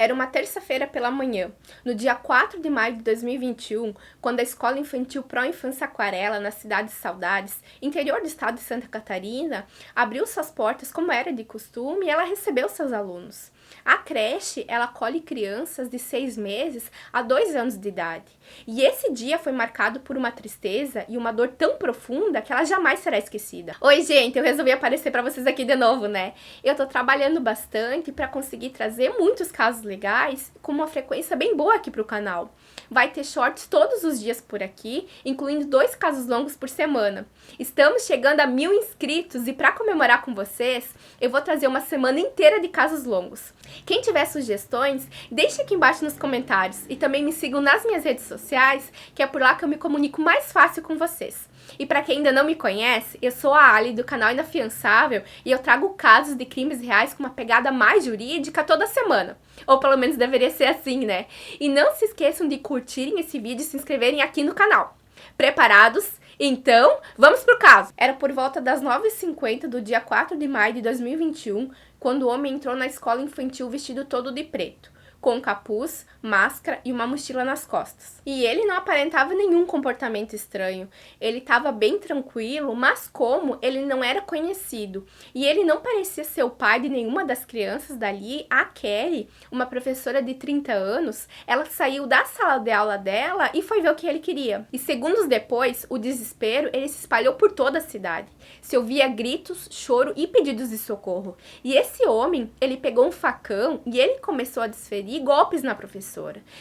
Era uma terça-feira pela manhã, no dia 4 de maio de 2021, quando a Escola Infantil Pró Infância Aquarela, na cidade de Saudades, interior do estado de Santa Catarina, abriu suas portas como era de costume e ela recebeu seus alunos. A creche, ela acolhe crianças de 6 meses a 2 anos de idade. E esse dia foi marcado por uma tristeza e uma dor tão profunda que ela jamais será esquecida. Oi, gente, eu resolvi aparecer pra vocês aqui de novo, né? Eu tô trabalhando bastante pra conseguir trazer muitos casos legais com uma frequência bem boa aqui pro canal. Vai ter shorts todos os dias por aqui, incluindo 2 casos longos por semana. Estamos chegando a 1000 inscritos e para comemorar com vocês, eu vou trazer uma semana inteira de casos longos. Quem tiver sugestões, deixe aqui embaixo nos comentários e também me sigam nas minhas redes sociais, que é por lá que eu me comunico mais fácil com vocês. E para quem ainda não me conhece, eu sou a Ali do canal Inafiançável e eu trago casos de crimes reais com uma pegada mais jurídica toda semana. Ou pelo menos deveria ser assim, né? E não se esqueçam de curtirem esse vídeo e se inscreverem aqui no canal. Preparados? Então, vamos pro caso! Era por volta das 9h50 do dia 4 de maio de 2021, quando o homem entrou na escola infantil vestido todo de preto, com capuz, máscara e uma mochila nas costas. E ele não aparentava nenhum comportamento estranho. Ele estava bem tranquilo, mas como ele não era conhecido e ele não parecia ser o pai de nenhuma das crianças dali, a Kelly, uma professora de 30 anos, ela saiu da sala de aula dela e foi ver o que ele queria. E segundos depois, o desespero ele se espalhou por toda a cidade. Se ouvia gritos, choro e pedidos de socorro. E esse homem, ele pegou um facão e ele começou a desferir golpes na professora.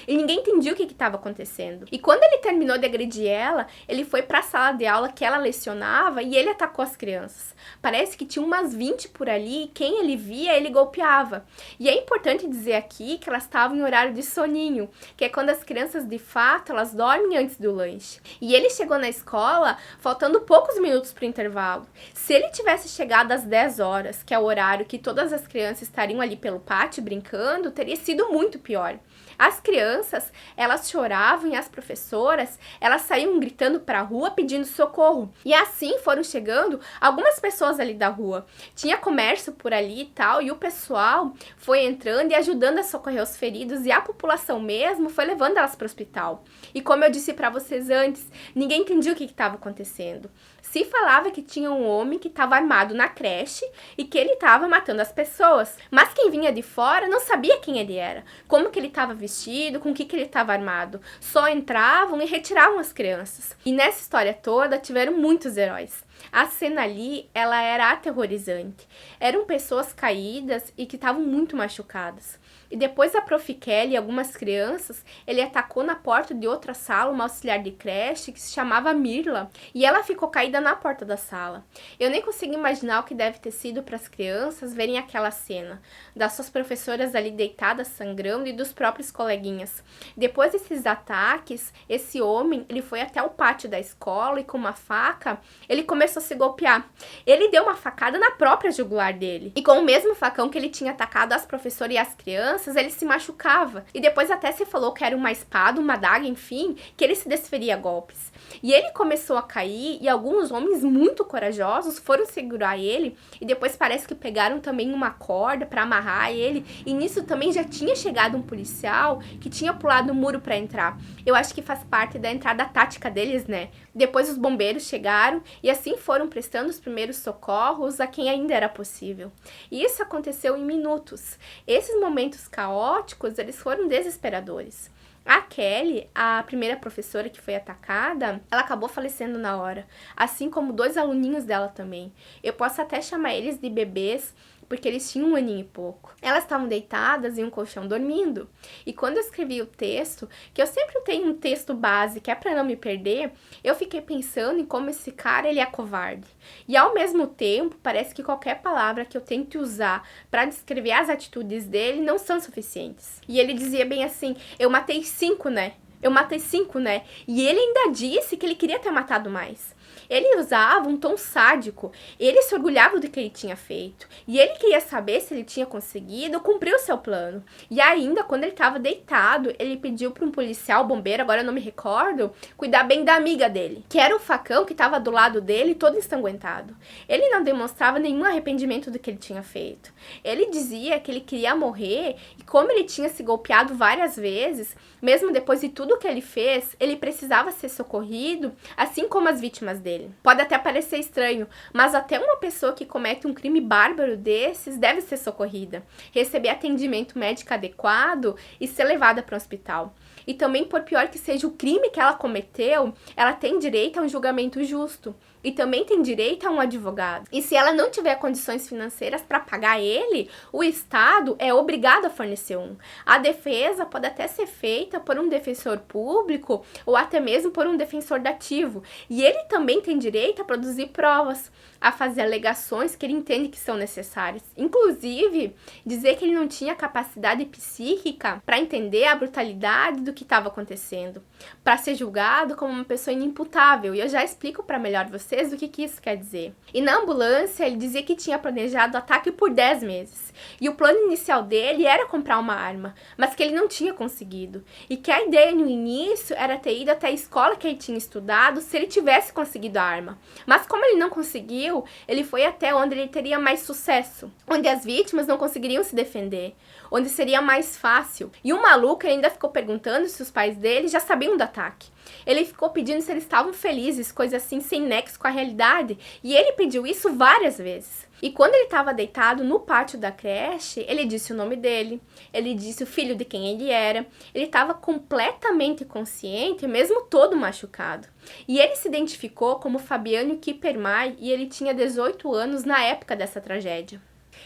E ninguém entendia o que estava acontecendo. E quando ele terminou de agredir ela, ele foi para a sala de aula que ela lecionava e ele atacou as crianças. Parece que tinha umas 20 por ali e quem ele via, ele golpeava. E é importante dizer aqui que elas estavam em horário de soninho, que é quando as crianças de fato, elas dormem antes do lanche. E ele chegou na escola faltando poucos minutos para o intervalo. Se ele tivesse chegado às 10 horas, que é o horário que todas as crianças estariam ali pelo pátio brincando, teria sido muito pior. As crianças, elas choravam e as professoras, elas saíam gritando para a rua pedindo socorro. E assim foram chegando algumas pessoas ali da rua. Tinha comércio por ali e tal, e o pessoal foi entrando e ajudando a socorrer os feridos e a população mesmo foi levando elas para o hospital. E como eu disse para vocês antes, ninguém entendia o que estava acontecendo. Se falava que tinha um homem que estava armado na creche e que ele estava matando as pessoas. Mas quem vinha de fora não sabia quem ele era, como que ele estava vestido, com o que ele estava armado. Só entravam e retiravam as crianças. E nessa história toda tiveram muitos heróis. A cena ali, ela era aterrorizante. Eram pessoas caídas e que estavam muito machucadas. E depois a Prof. Kelly e algumas crianças, ele atacou na porta de outra sala uma auxiliar de creche que se chamava Mirla. E ela ficou caída na porta da sala. Eu nem consigo imaginar o que deve ter sido para as crianças verem aquela cena. Das suas professoras ali deitadas sangrando e dos próprios coleguinhas. Depois desses ataques, esse homem, ele foi até o pátio da escola e com uma faca, ele começou a se golpear. Ele deu uma facada na própria jugular dele. E com o mesmo facão que ele tinha atacado as professoras e as crianças, ele se machucava. E depois até se falou que era uma espada, uma adaga, enfim, que ele se desferia golpes. E ele começou a cair e alguns homens muito corajosos foram segurar ele e depois parece que pegaram também uma corda para amarrar ele. E nisso também já tinha chegado um policial que tinha pulado o muro para entrar. Eu acho que faz parte da entrada tática deles, né? Depois os bombeiros chegaram e assim foram prestando os primeiros socorros a quem ainda era possível. E isso aconteceu em minutos. Esses momentos caóticos, eles foram desesperadores. A Kelly, a primeira professora que foi atacada, ela acabou falecendo na hora, assim como 2 aluninhos dela também. Eu posso até chamar eles de bebês, porque eles tinham 1 aninho e pouco. Elas estavam deitadas em um colchão dormindo. E quando eu escrevi o texto, que eu sempre tenho um texto base, que é para não me perder, eu fiquei pensando em como esse cara, ele é covarde. E ao mesmo tempo, parece que qualquer palavra que eu tente usar para descrever as atitudes dele não são suficientes. E ele dizia bem assim, eu matei 5, né? Eu matei 5, né? E ele ainda disse que ele queria ter matado mais. Ele usava um tom sádico, ele se orgulhava do que ele tinha feito, e ele queria saber se ele tinha conseguido cumprir o seu plano. E ainda, quando ele estava deitado, ele pediu para um policial, bombeiro, agora eu não me recordo, cuidar bem da amiga dele, que era o facão que estava do lado dele, todo ensanguentado. Ele não demonstrava nenhum arrependimento do que ele tinha feito. Ele dizia que ele queria morrer, e como ele tinha se golpeado várias vezes, mesmo depois de tudo que ele fez, ele precisava ser socorrido, assim como as vítimas dele. Pode até parecer estranho, mas até uma pessoa que comete um crime bárbaro desses deve ser socorrida, receber atendimento médico adequado e ser levada para o hospital. E também, por pior que seja o crime que ela cometeu, ela tem direito a um julgamento justo. E também tem direito a um advogado. E se ela não tiver condições financeiras para pagar ele, o Estado é obrigado a fornecer um. A defesa pode até ser feita por um defensor público ou até mesmo por um defensor dativo. E ele também tem direito a produzir provas, a fazer alegações que ele entende que são necessárias. Inclusive, dizer que ele não tinha capacidade psíquica para entender a brutalidade do que estava acontecendo, para ser julgado como uma pessoa inimputável. E eu já explico para melhor vocês o que isso quer dizer. E na ambulância, ele dizia que tinha planejado o ataque por 10 meses. E o plano inicial dele era comprar uma arma, mas que ele não tinha conseguido. E que a ideia no início era ter ido até a escola que ele tinha estudado se ele tivesse conseguido a arma. Mas como ele não conseguiu, ele foi até onde ele teria mais sucesso, onde as vítimas não conseguiriam se defender, onde seria mais fácil. E o maluco ainda ficou perguntando se os pais dele já sabiam do ataque. Ele ficou pedindo se eles estavam felizes, coisa assim sem nexo com a realidade, e ele pediu isso várias vezes. E quando ele estava deitado no pátio da creche, ele disse o nome dele, ele disse o filho de quem ele era, ele estava completamente consciente, mesmo todo machucado. E ele se identificou como Fabiano Kippermay e ele tinha 18 anos na época dessa tragédia.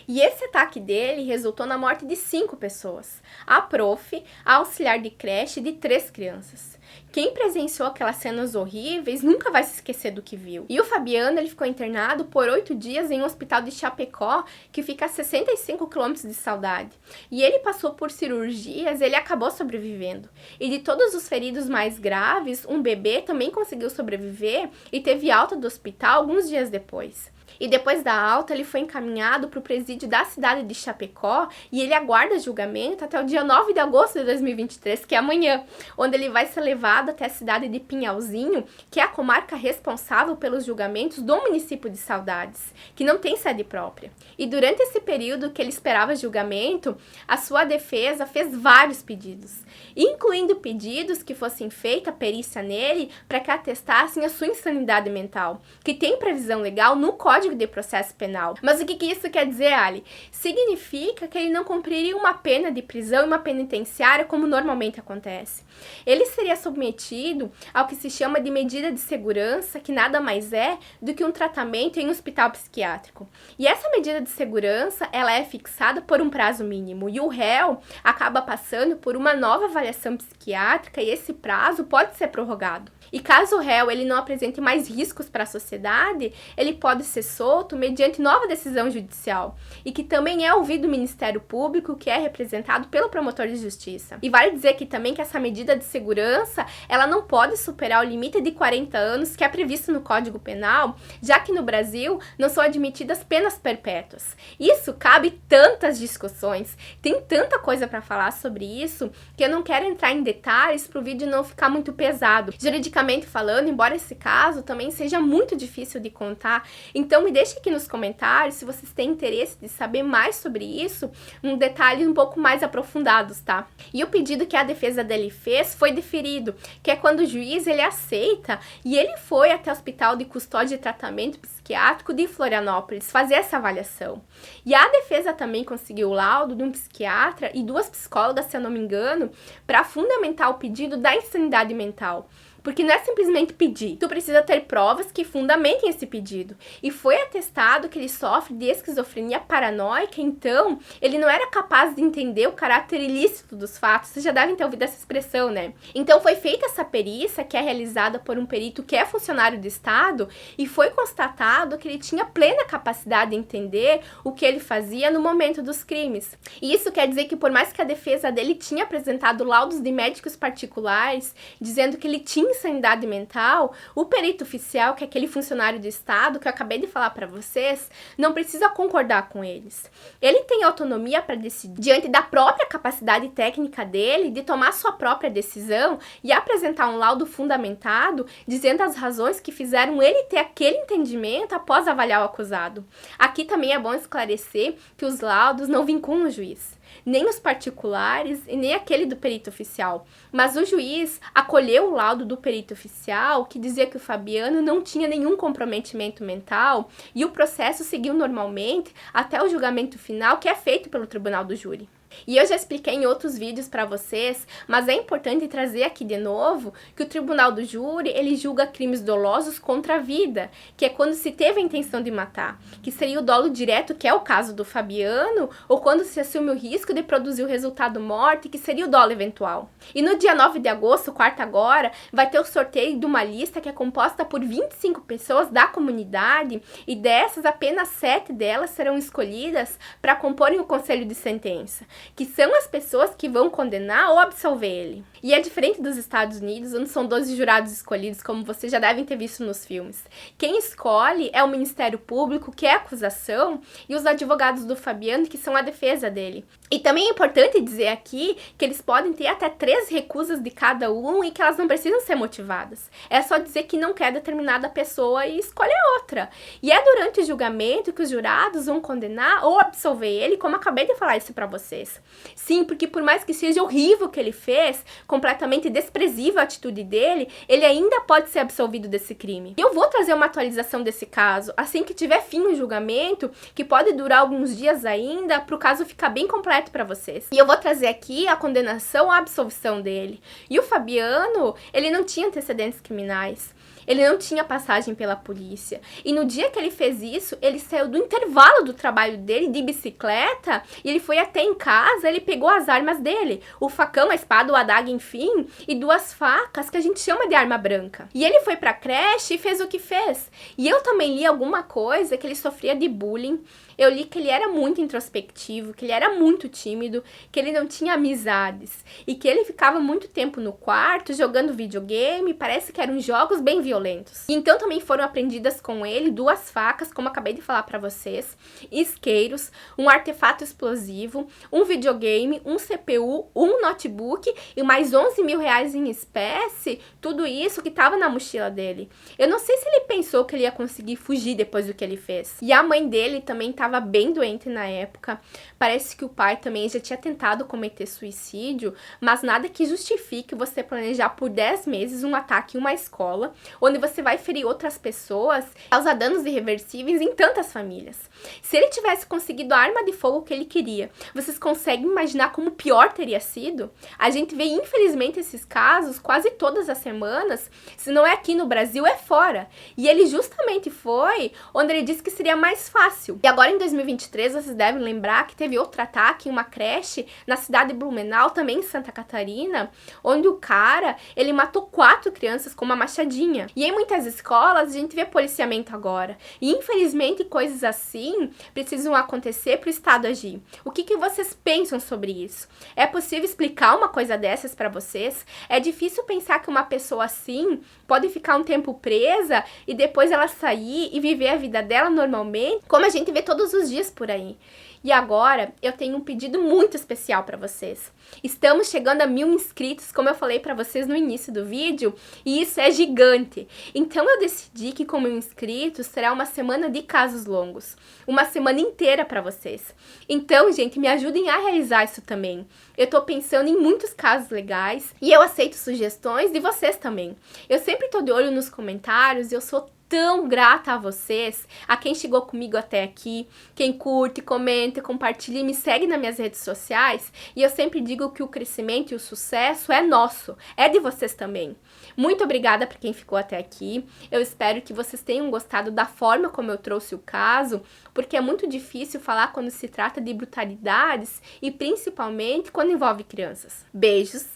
E esse ataque dele resultou na morte de 5 pessoas, a prof, a auxiliar de creche e de 3 crianças. Quem presenciou aquelas cenas horríveis nunca vai se esquecer do que viu. E o Fabiano, ele ficou internado por 8 dias em um hospital de Chapecó, que fica a 65 quilômetros de Saudade. E ele passou por cirurgias, ele acabou sobrevivendo. E de todos os feridos mais graves, um bebê também conseguiu sobreviver e teve alta do hospital alguns dias depois. E depois da alta, ele foi encaminhado para o presídio da cidade de Chapecó e ele aguarda julgamento até o dia 9 de agosto de 2023, que é amanhã, onde ele vai ser levado até a cidade de Pinhalzinho, que é a comarca responsável pelos julgamentos do município de Saudades, que não tem sede própria. E durante esse período que ele esperava julgamento, a sua defesa fez vários pedidos, incluindo pedidos que fossem feita perícia nele para que atestassem a sua insanidade mental, que tem previsão legal no Código de Processo Penal. Mas o que isso quer dizer, Ali? Significa que ele não cumpriria uma pena de prisão e uma penitenciária como normalmente acontece. Ele seria submetido ao que se chama de medida de segurança, que nada mais é do que um tratamento em um hospital psiquiátrico. E essa medida de segurança, ela é fixada por um prazo mínimo e o réu acaba passando por uma nova avaliação psiquiátrica e esse prazo pode ser prorrogado. E caso o réu ele não apresente mais riscos para a sociedade, ele pode ser solto mediante nova decisão judicial e que também é ouvido o Ministério Público, que é representado pelo promotor de justiça. E vale dizer aqui também que essa medida de segurança, ela não pode superar o limite de 40 anos que é previsto no Código Penal, já que no Brasil não são admitidas penas perpétuas. Isso cabe tantas discussões, tem tanta coisa para falar sobre isso, que eu não quero entrar em detalhes para o vídeo não ficar muito pesado. Juridicamente falando, embora esse caso também seja muito difícil de contar, então me deixe aqui nos comentários se vocês têm interesse de saber mais sobre isso, um detalhe um pouco mais aprofundados, tá? E o pedido que a defesa dele fez foi deferido, que é quando o juiz ele aceita e ele foi até o Hospital de Custódia e Tratamento Psiquiátrico de Florianópolis fazer essa avaliação. E a defesa também conseguiu o laudo de um psiquiatra e 2 psicólogas, se eu não me engano, para fundamentar o pedido da insanidade mental. Porque não é simplesmente pedir, tu precisa ter provas que fundamentem esse pedido. E foi atestado que ele sofre de esquizofrenia paranoica, então ele não era capaz de entender o caráter ilícito dos fatos. Vocês já devem ter ouvido essa expressão, né? Então foi feita essa perícia, que é realizada por um perito que é funcionário do Estado, e foi constatado que ele tinha plena capacidade de entender o que ele fazia no momento dos crimes. E isso quer dizer que por mais que a defesa dele tinha apresentado laudos de médicos particulares, dizendo que ele tinha insanidade mental, o perito oficial, que é aquele funcionário do Estado que eu acabei de falar para vocês, não precisa concordar com eles. Ele tem autonomia para decidir, diante da própria capacidade técnica dele, de tomar sua própria decisão e apresentar um laudo fundamentado, dizendo as razões que fizeram ele ter aquele entendimento após avaliar o acusado. Aqui também é bom esclarecer que os laudos não vinculam o juiz, nem os particulares e nem aquele do perito oficial. Mas o juiz acolheu o laudo do perito oficial, que dizia que o Fabiano não tinha nenhum comprometimento mental e o processo seguiu normalmente até o julgamento final, que é feito pelo tribunal do júri. E eu já expliquei em outros vídeos para vocês, mas é importante trazer aqui de novo que o tribunal do júri, ele julga crimes dolosos contra a vida, que é quando se teve a intenção de matar, que seria o dolo direto, que é o caso do Fabiano, ou quando se assume o risco de produzir o resultado morte, que seria o dolo eventual. E no dia 9 de agosto, quarta agora, vai ter o sorteio de uma lista que é composta por 25 pessoas da comunidade, e dessas, apenas 7 delas serão escolhidas para comporem o conselho de sentença, que são as pessoas que vão condenar ou absolver ele. E é diferente dos Estados Unidos, onde são 12 jurados escolhidos, como vocês já devem ter visto nos filmes. Quem escolhe é o Ministério Público, que é a acusação, e os advogados do Fabiano, que são a defesa dele. E também é importante dizer aqui que eles podem ter até 3 recusas de cada um e que elas não precisam ser motivadas. É só dizer que não quer determinada pessoa e escolher outra. E é durante o julgamento que os jurados vão condenar ou absolver ele, como eu acabei de falar isso pra vocês. Sim, porque por mais que seja horrível o que ele fez, completamente desprezível a atitude dele, ele ainda pode ser absolvido desse crime. E eu vou trazer uma atualização desse caso, assim que tiver fim o julgamento, que pode durar alguns dias ainda, para o caso ficar bem completo para vocês. E eu vou trazer aqui a condenação à absolvição dele. E o Fabiano, ele não tinha antecedentes criminais. Ele não tinha passagem pela polícia. E no dia que ele fez isso, ele saiu do intervalo do trabalho dele de bicicleta e ele foi até em casa, ele pegou as armas dele. O facão, a espada, o adaga, enfim, e 2 facas que a gente chama de arma branca. E ele foi pra creche e fez o que fez. E eu também li alguma coisa que ele sofria de bullying. Eu li que ele era muito introspectivo, que ele era muito tímido, que ele não tinha amizades e que ele ficava muito tempo no quarto jogando videogame, parece que eram jogos bem violentos. E então também foram apreendidas com ele 2 facas, como acabei de falar pra vocês, isqueiros, um artefato explosivo, um videogame, um CPU, um notebook e mais 11 mil reais em espécie, tudo isso que tava na mochila dele. Eu não sei se ele pensou que ele ia conseguir fugir depois do que ele fez. E a mãe dele também estava bem doente na época. Parece que o pai também já tinha tentado cometer suicídio, mas nada que justifique você planejar por 10 meses um ataque em uma escola, onde você vai ferir outras pessoas, causar danos irreversíveis em tantas famílias. Se ele tivesse conseguido a arma de fogo que ele queria, vocês conseguem imaginar como pior teria sido? A gente vê, infelizmente, esses casos quase todas as semanas, se não é aqui no Brasil, é fora. E ele justamente foi onde ele disse que seria mais fácil. E agora em 2023, vocês devem lembrar que teve outro ataque em uma creche na cidade de Blumenau, também em Santa Catarina, onde o cara, ele matou 4 crianças com uma machadinha. E em muitas escolas, a gente vê policiamento agora. E infelizmente, coisas assim precisam acontecer para o Estado agir. O que vocês pensam sobre isso? É possível explicar uma coisa dessas para vocês? É difícil pensar que uma pessoa assim pode ficar um tempo presa e depois ela sair e viver a vida dela normalmente, como a gente vê todos os dias por aí. E agora, eu tenho um pedido muito especial para vocês. Estamos chegando a 1000 inscritos, como eu falei para vocês no início do vídeo, e isso é gigante. Então eu decidi que com 1000 inscritos será uma semana de casos longos. Uma semana inteira para vocês. Então, gente, me ajudem a realizar isso também. Eu tô pensando em muitos casos legais e eu aceito sugestões de vocês também. Eu sempre tô de olho nos comentários e eu sou tão grata a vocês, a quem chegou comigo até aqui, quem curte, comenta, compartilha e me segue nas minhas redes sociais. E eu sempre digo que o crescimento e o sucesso é nosso, é de vocês também. Muito obrigada para quem ficou até aqui. Eu espero que vocês tenham gostado da forma como eu trouxe o caso, porque é muito difícil falar quando se trata de brutalidades e principalmente quando envolve crianças. Beijos,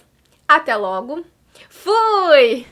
até logo, fui!